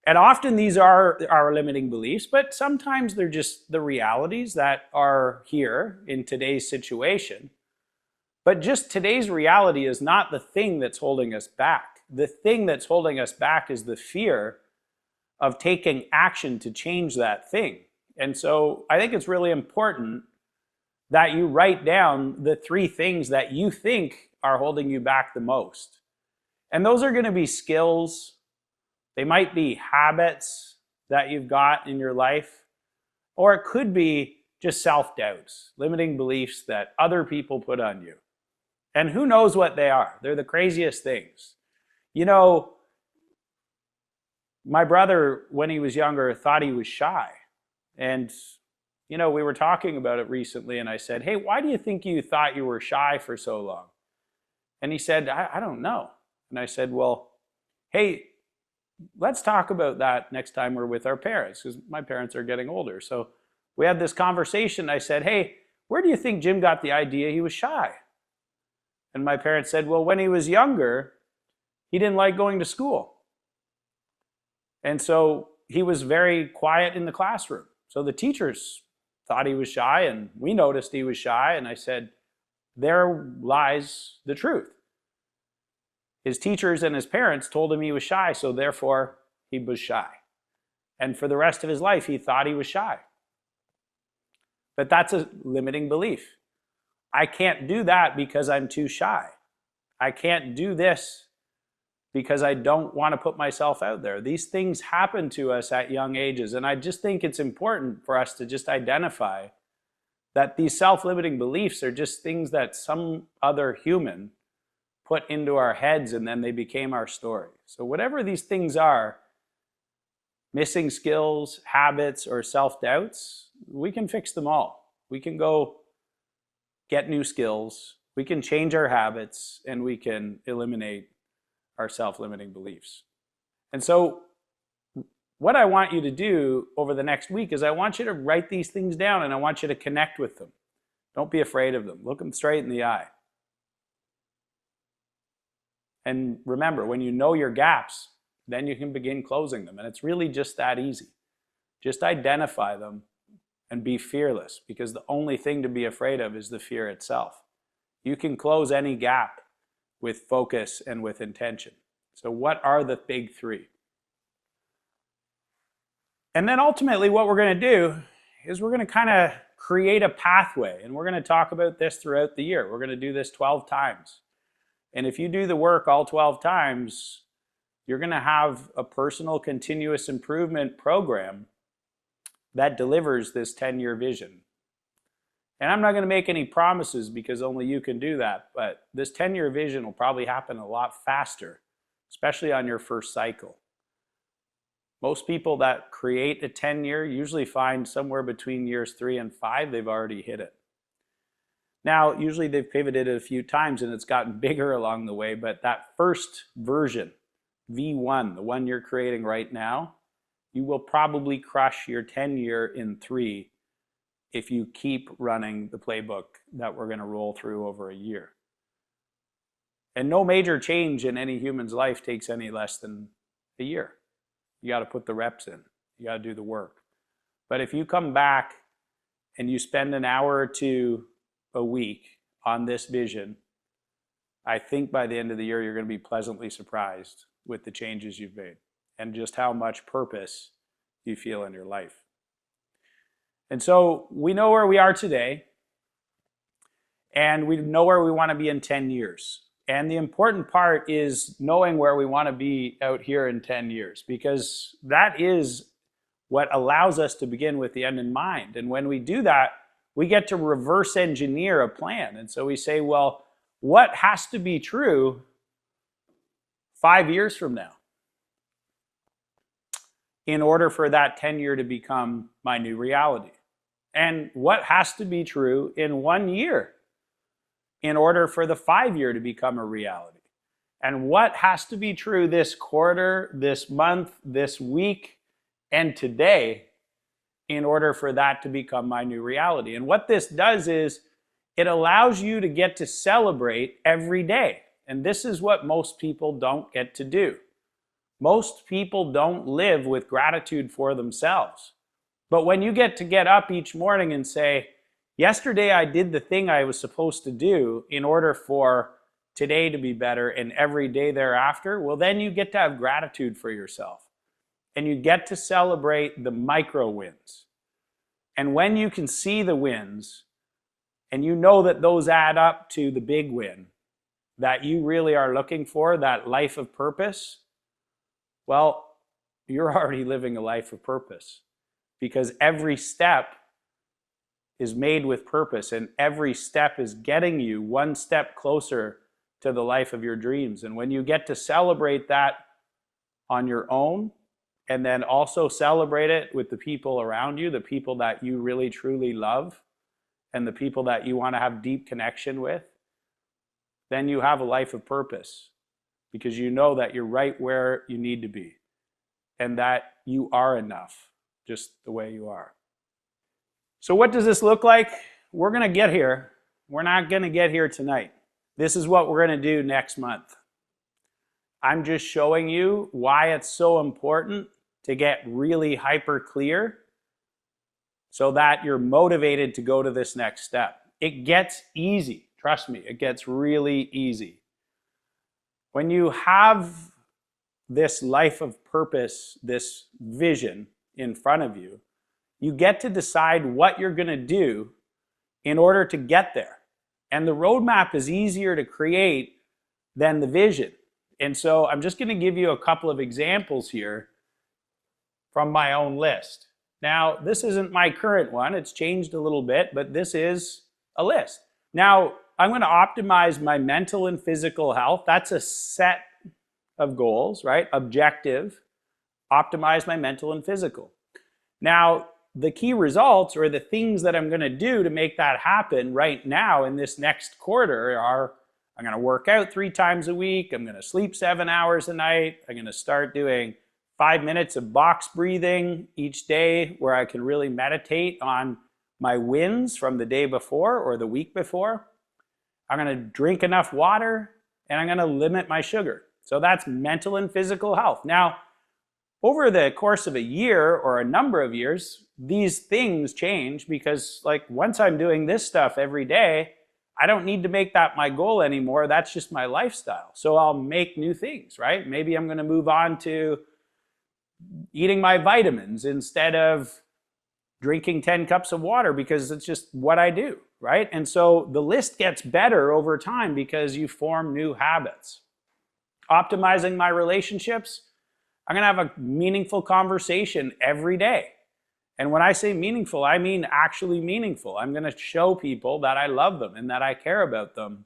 And often these are our limiting beliefs, but sometimes they're just the realities that are here in today's situation. But just today's reality is not the thing that's holding us back. The thing that's holding us back is the fear of taking action to change that thing. And so I think it's really important that you write down the 3 things that you think are holding you back the most. And those are going to be skills. They might be habits that you've got in your life, or it could be just self-doubts, limiting beliefs that other people put on you. And who knows what they are? They're the craziest things. You know, my brother, when he was younger, thought he was shy. And, you know, we were talking about it recently, and I said, hey, why do you think you thought you were shy for so long? And he said, I don't know. And I said, well, hey, let's talk about that next time we're with our parents, because my parents are getting older. So we had this conversation. I said, hey, where do you think Jim got the idea he was shy? And my parents said, well, when he was younger, he didn't like going to school. And so he was very quiet in the classroom. So the teachers thought he was shy, and we noticed he was shy. And I said, there lies the truth. His teachers and his parents told him he was shy, so therefore he was shy. And for the rest of his life, he thought he was shy. But that's a limiting belief. I can't do that because I'm too shy. I can't do this because I don't want to put myself out there. These things happen to us at young ages, and I just think it's important for us to just identify that these self-limiting beliefs are just things that some other human put into our heads, and then they became our story. So whatever these things are, missing skills, habits, or self-doubts, we can fix them all. We can go get new skills, we can change our habits, and we can eliminate our self-limiting beliefs. And so what I want you to do over the next week is I want you to write these things down, and I want you to connect with them. Don't be afraid of them. Look them straight in the eye. And remember, when you know your gaps, then you can begin closing them. And it's really just that easy. Just identify them and be fearless, because the only thing to be afraid of is the fear itself. You can close any gap with focus and with intention. So what are the big 3? And then ultimately what we're going to do is we're going to kind of create a pathway, and we're going to talk about this throughout the year. We're going to do this 12 times. And if you do the work all 12 times, you're going to have a personal continuous improvement program that delivers this 10-year vision. And I'm not going to make any promises because only you can do that, but this 10-year vision will probably happen a lot faster, especially on your first cycle. Most people that create a 10-year usually find somewhere between years 3 and 5, they've already hit it. Now, usually they've pivoted it a few times and it's gotten bigger along the way, but that first version, V1, the one you're creating right now, you will probably crush your 10-year in 3 if you keep running the playbook that we're going to roll through over a year. And no major change in any human's life takes any less than a year. You got to put the reps in. You got to do the work. But if you come back and you spend an hour or 2 a week on this vision, I think by the end of the year, you're going to be pleasantly surprised with the changes you've made and just how much purpose you feel in your life. And so we know where we are today, and we know where we want to be in 10 years. And the important part is knowing where we want to be out here in 10 years, because that is what allows us to begin with the end in mind. And when we do that, we get to reverse engineer a plan. And so we say, well, what has to be true 5 years from now in order for that 10-year to become my new reality? And what has to be true in 1 year in order for the 5-year to become a reality? And what has to be true this quarter, this month, this week, and today in order for that to become my new reality? And what this does is it allows you to get to celebrate every day. And this is what most people don't get to do. Most people don't live with gratitude for themselves. But when you get up each morning and say, yesterday I did the thing I was supposed to do in order for today to be better and every day thereafter, well, then you get to have gratitude for yourself. And you get to celebrate the micro wins. And when you can see the wins, and you know that those add up to the big win that you really are looking for, that life of purpose, well, you're already living a life of purpose. Because every step is made with purpose, and every step is getting you one step closer to the life of your dreams. And when you get to celebrate that on your own, and then also celebrate it with the people around you, the people that you really truly love, and the people that you want to have deep connection with, then you have a life of purpose, because you know that you're right where you need to be and that you are enough just the way you are. So what does this look like? We're going to get here. We're not going to get here tonight. This is what we're going to do next month. I'm just showing you why it's so important to get really hyper clear so that you're motivated to go to this next step. It gets easy. Trust me, it gets really easy. When you have this life of purpose, this vision in front of you, you get to decide what you're going to do in order to get there. And the roadmap is easier to create than the vision. And so I'm just going to give you a couple of examples here from my own list. Now, this isn't my current one. It's changed a little bit, but this is a list. Now, I'm going to optimize my mental and physical health. That's a set of goals, right? Objective, optimize my mental and physical. Now, the key results, or the things that I'm going to do to make that happen right now in this next quarter, are I'm going to work out 3 times a week. I'm going to sleep 7 hours a night. I'm going to start doing 5 minutes of box breathing each day where I can really meditate on my wins from the day before or the week before. I'm going to drink enough water, and I'm going to limit my sugar. So that's mental and physical health. Now, over the course of a year or a number of years, these things change because, like, once I'm doing this stuff every day, I don't need to make that my goal anymore. That's just my lifestyle. So I'll make new things, right? Maybe I'm going to move on to eating my vitamins instead of drinking 10 cups of water because it's just what I do, right? And so the list gets better over time because you form new habits. Optimizing my relationships, I'm going to have a meaningful conversation every day. And when I say meaningful, I mean actually meaningful. I'm going to show people that I love them and that I care about them.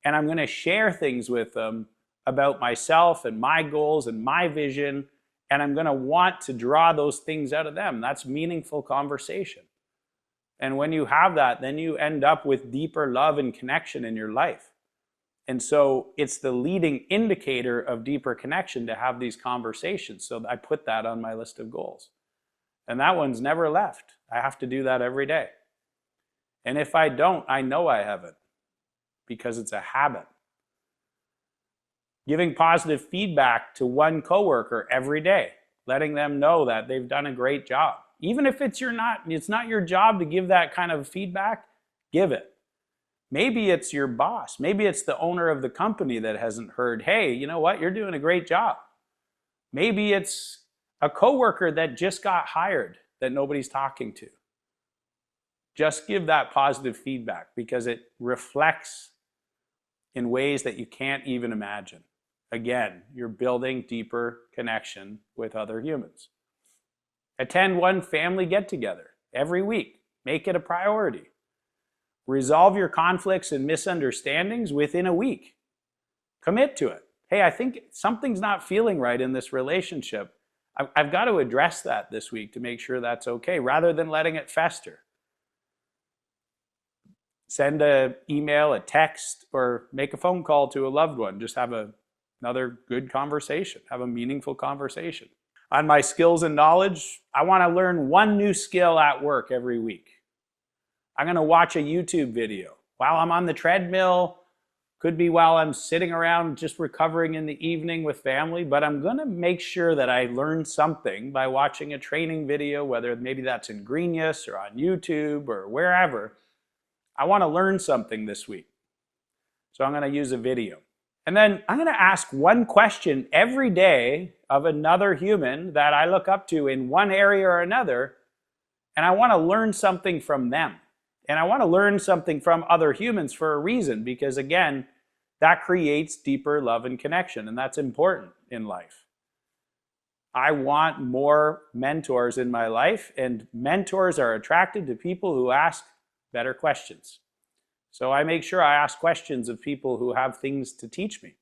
And I'm going to share things with them about myself and my goals and my vision. And I'm going to want to draw those things out of them. That's meaningful conversation. And when you have that, then you end up with deeper love and connection in your life. And so it's the leading indicator of deeper connection to have these conversations. So I put that on my list of goals. And that one's never left. I have to do that every day. And if I don't, I know I haven't, because it's a habit. Giving positive feedback to one coworker every day, letting them know that they've done a great job. Even if it's not your job to give that kind of feedback, give it. Maybe it's your boss. Maybe it's the owner of the company that hasn't heard, hey, you know what, you're doing a great job. Maybe it's a coworker that just got hired that nobody's talking to. Just give that positive feedback, because it reflects in ways that you can't even imagine. Again, you're building deeper connection with other humans. Attend one family get-together every week. Make it a priority. Resolve your conflicts and misunderstandings within a week. Commit to it. Hey, I think something's not feeling right in this relationship. I've got to address that this week to make sure that's okay, rather than letting it fester. Send an email, a text, or make a phone call to a loved one. Just have another good conversation. Have a meaningful conversation. On my skills and knowledge, I want to learn one new skill at work every week. I'm going to watch a YouTube video while I'm on the treadmill. Could be while I'm sitting around just recovering in the evening with family, but I'm going to make sure that I learn something by watching a training video, whether maybe that's in Greenius or on YouTube or wherever. I want to learn something this week. So I'm going to use a video. And then I'm going to ask one question every day of another human that I look up to in one area or another, and I want to learn something from them. And I want to learn something from other humans for a reason, because again, that creates deeper love and connection, and that's important in life. I want more mentors in my life, and mentors are attracted to people who ask better questions. So I make sure I ask questions of people who have things to teach me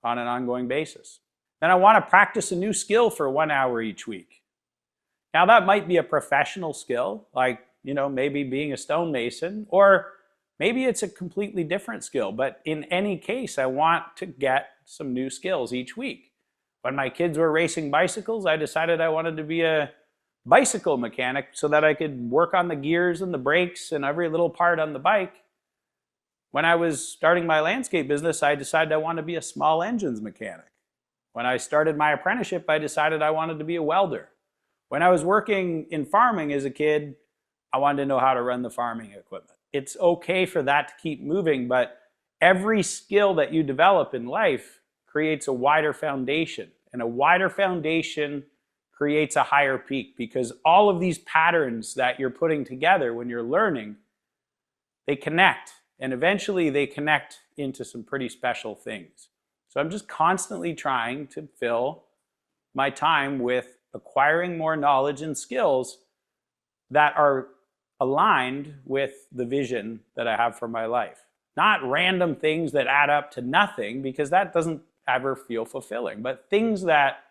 on an ongoing basis. Then I want to practice a new skill for 1 hour each week. Now that might be a professional skill, like maybe being a stonemason, or maybe it's a completely different skill. But in any case, I want to get some new skills each week. When my kids were racing bicycles, I decided I wanted to be a bicycle mechanic so that I could work on the gears and the brakes and every little part on the bike. When I was starting my landscape business, I decided I wanted to be a small engines mechanic. When I started my apprenticeship, I decided I wanted to be a welder. When I was working in farming as a kid, I wanted to know how to run the farming equipment. It's okay for that to keep moving, but every skill that you develop in life creates a wider foundation, and a wider foundation creates a higher peak, because all of these patterns that you're putting together when you're learning, they connect, and eventually they connect into some pretty special things. So I'm just constantly trying to fill my time with acquiring more knowledge and skills that are aligned with the vision that I have for my life. Not random things that add up to nothing, because that doesn't ever feel fulfilling, but things that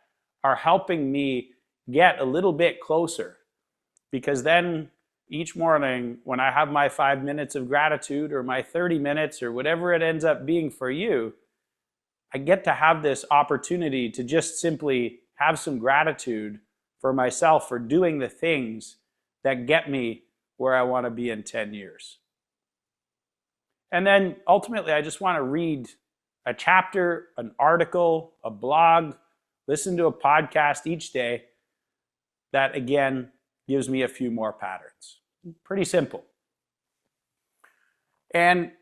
are helping me get a little bit closer. Because then each morning when I have my 5 minutes of gratitude, or my 30 minutes, or whatever it ends up being for you, I get to have this opportunity to just simply have some gratitude for myself for doing the things that get me where I want to be in 10 years. And then ultimately, I just want to read a chapter, an article, a blog, listen to a podcast each day that, again, gives me a few more patterns. Pretty simple. And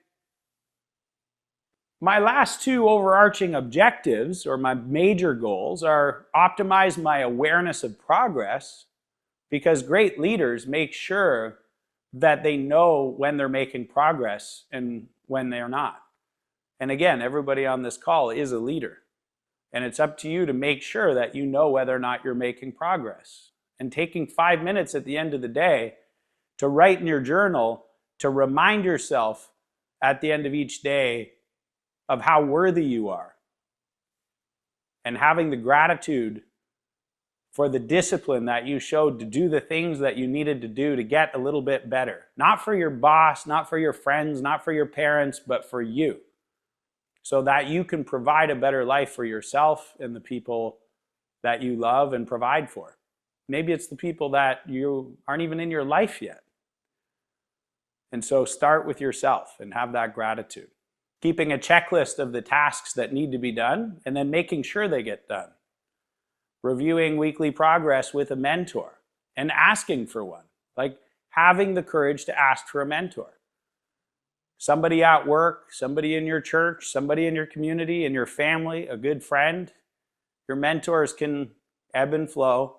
my last two overarching objectives, or my major goals, are optimize my awareness of progress, because great leaders make sure that they know when they're making progress and when they're not. And again, everybody on this call is a leader. And it's up to you to make sure that you know whether or not you're making progress. and taking 5 minutes at the end of the day to write in your journal to remind yourself at the end of each day of how worthy you are, and having the gratitude for the discipline that you showed to do the things that you needed to do to get a little bit better. Not for your boss, not for your friends, not for your parents, but for you. So that you can provide a better life for yourself and the people that you love and provide for. Maybe it's the people that you aren't even in your life yet. And so start with yourself and have that gratitude. Keeping a checklist of the tasks that need to be done and then making sure they get done. Reviewing weekly progress with a mentor and asking for one. Like having the courage to ask for a mentor. Somebody at work, somebody in your church, somebody in your community, in your family, a good friend. Your mentors can ebb and flow.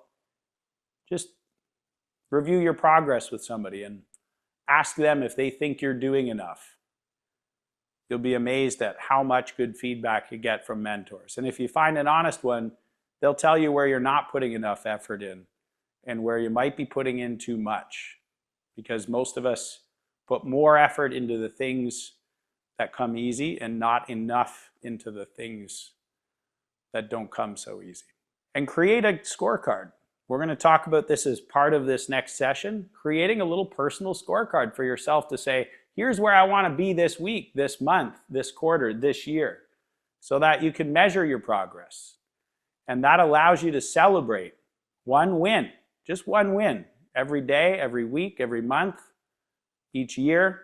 Just review your progress with somebody and ask them if they think you're doing enough. You'll be amazed at how much good feedback you get from mentors. And if you find an honest one, they'll tell you where you're not putting enough effort in and where you might be putting in too much. Because most of us put more effort into the things that come easy and not enough into the things that don't come so easy. And create a scorecard. We're going to talk about this as part of this next session, creating a little personal scorecard for yourself to say, here's where I want to be this week, this month, this quarter, this year, so that you can measure your progress. And that allows you to celebrate one win, just one win, every day, every week, every month, each year.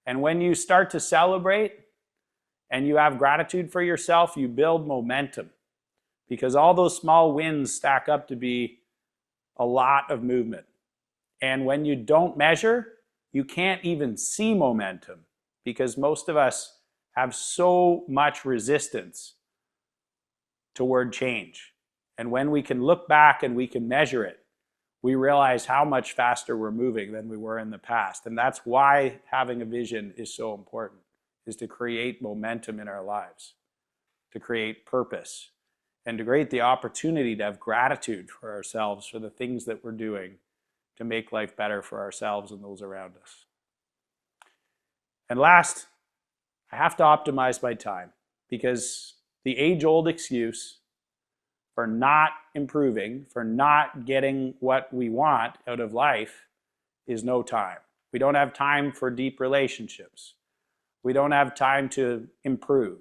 And when you start to celebrate and you have gratitude for yourself, you build momentum, because all those small wins stack up to be a lot of movement. And when you don't measure, you can't even see momentum, because most of us have so much resistance toward change. And when we can look back and we can measure it, we realize how much faster we're moving than we were in the past. And that's why having a vision is so important, is to create momentum in our lives, to create purpose, and to create the opportunity to have gratitude for ourselves for the things that we're doing to make life better for ourselves and those around us. And last, I have to optimize my time, because the age-old excuse for not improving, for not getting what we want out of life is no time. We don't have time for deep relationships. We don't have time to improve.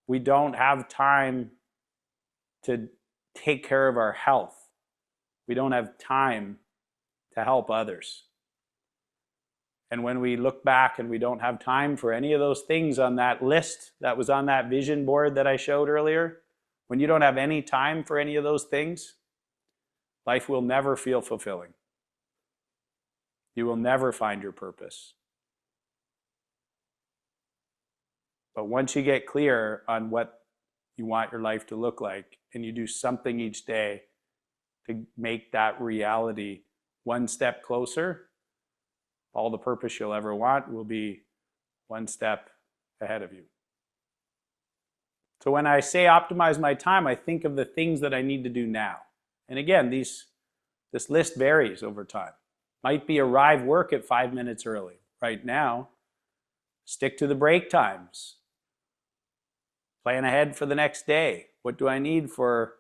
We don't have time to take care of our health. We don't have time to help others. And when we look back and we don't have time for any of those things on that list that was on that vision board that I showed earlier, when you don't have any time for any of those things, life will never feel fulfilling. You will never find your purpose. But once you get clear on what you want your life to look like, and you do something each day to make that reality one step closer, all the purpose you'll ever want will be one step ahead of you. So when I say optimize my time, I think of the things that I need to do now. And again, this list varies over time. Might be arrive work at 5 minutes early. Right now, stick to the break times. Plan ahead for the next day. What do I need for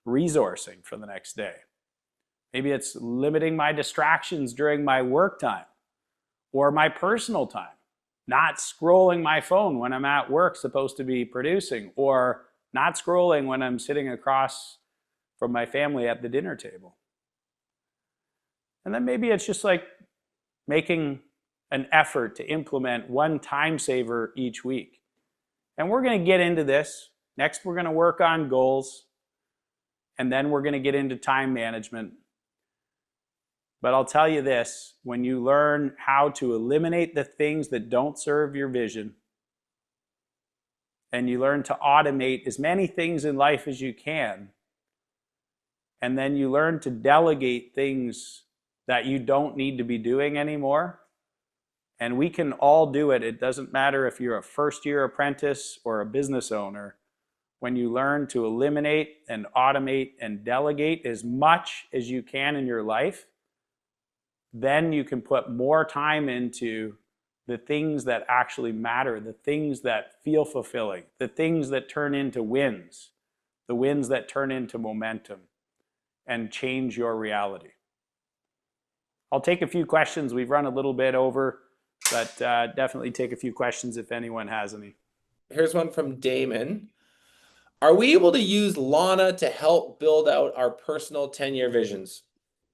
resourcing for the next day? Maybe it's limiting my distractions during my work time or my personal time. Not scrolling my phone when I'm at work supposed to be producing, or not scrolling when I'm sitting across from my family at the dinner table. And then maybe it's just like making an effort to implement one time saver each week. And we're going to get into this. Next, we're going to work on goals, and then we're going to get into time management. But I'll tell you this, when you learn how to eliminate the things that don't serve your vision, and you learn to automate as many things in life as you can, and then you learn to delegate things that you don't need to be doing anymore, and we can all do it. It doesn't matter if you're a first-year apprentice or a business owner. when you learn to eliminate and automate and delegate as much as you can in your life, then you can put more time into the things that actually matter, the things that feel fulfilling, the things that turn into wins, the wins that turn into momentum and change your reality. I'll take a few questions. We've run a little bit over, but definitely take a few questions if anyone has any. Here's one from Damon. Are we able to use Lana to help build out our personal 10-year visions?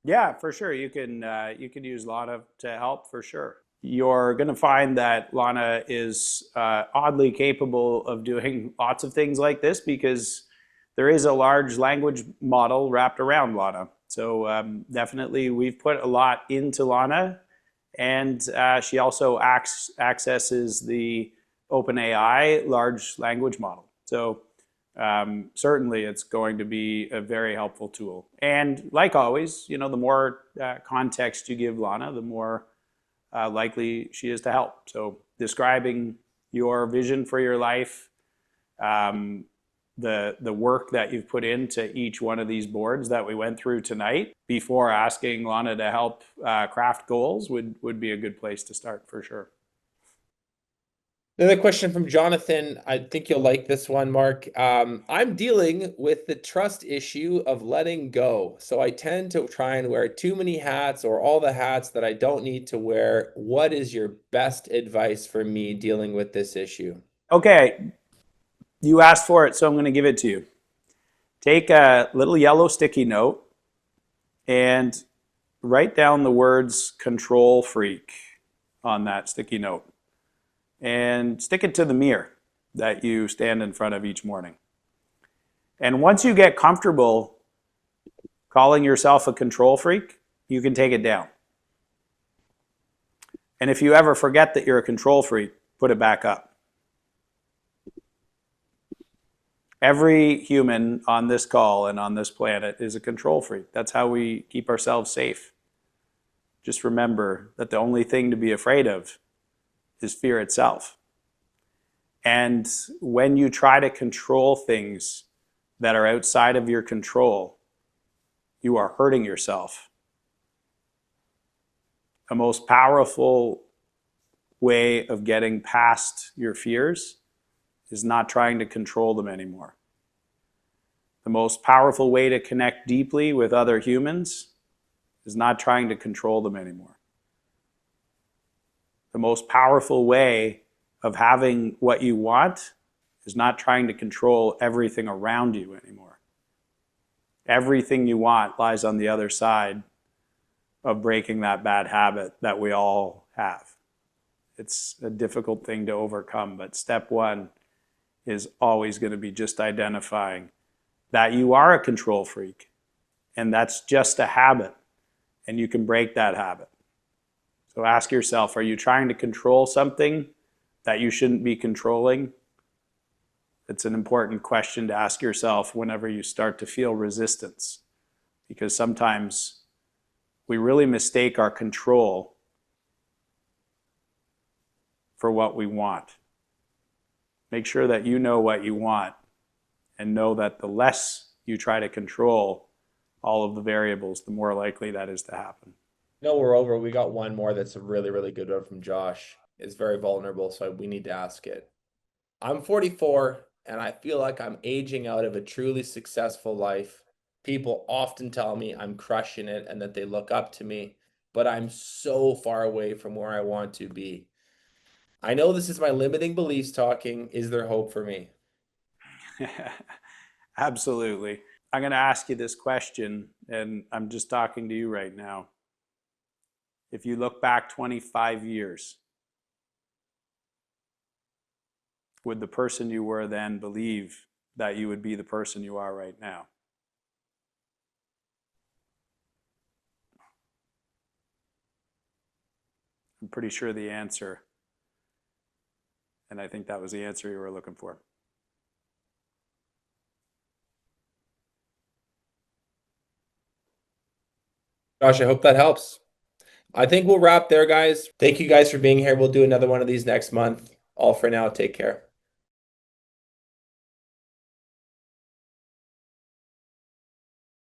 Yeah, for sure. You can use Lana to help for sure. You're going to find that Lana is oddly capable of doing lots of things like this because there is a large language model wrapped around Lana. So definitely we've put a lot into Lana, and she also accesses the OpenAI large language model. So certainly it's going to be a very helpful tool. And like always, the more context you give Lana, the more likely she is to help. So describing your vision for your life, the work that you've put into each one of these boards that we went through tonight before asking Lana to help craft goals would be a good place to start for sure. Another question from Jonathan. I think you'll like this one, Mark. I'm dealing with the trust issue of letting go. So I tend to try and wear too many hats or all the hats that I don't need to wear. What is your best advice for me dealing with this issue? Okay, you asked for it, so I'm going to give it to you. Take a little yellow sticky note and write down the words control freak on that sticky note and stick it to the mirror that you stand in front of each morning. And once you get comfortable calling yourself a control freak, you can take it down. And if you ever forget that you're a control freak, put it back up. Every human on this call and on this planet is a control freak. That's how we keep ourselves safe. Just remember that the only thing to be afraid of is fear itself. And when you try to control things that are outside of your control, you are hurting yourself. The most powerful way of getting past your fears is not trying to control them anymore. The most powerful way to connect deeply with other humans is not trying to control them anymore. The most powerful way of having what you want is not trying to control everything around you anymore. Everything you want lies on the other side of breaking that bad habit that we all have. It's a difficult thing to overcome, but step one is always going to be just identifying that you are a control freak, and that's just a habit, and you can break that habit. So ask yourself, are you trying to control something that you shouldn't be controlling? It's an important question to ask yourself whenever you start to feel resistance, because sometimes we really mistake our control for what we want. Make sure that you know what you want and know that the less you try to control all of the variables, the more likely that is to happen. No, we're over. We got one more that's a really, really good one from Josh. It's very vulnerable, so we need to ask it. I'm 44, and I feel like I'm aging out of a truly successful life. People often tell me I'm crushing it and that they look up to me, but I'm so far away from where I want to be. I know this is my limiting beliefs talking. Is there hope for me? Absolutely. I'm going to ask you this question, and I'm just talking to you right now. If you look back 25 years, would the person you were then believe that you would be the person you are right now? I'm pretty sure the answer, and I think that was the answer you were looking for. Josh, I hope that helps. I think we'll wrap there, guys. Thank you guys for being here. We'll do another one of these next month. All for now. Take care.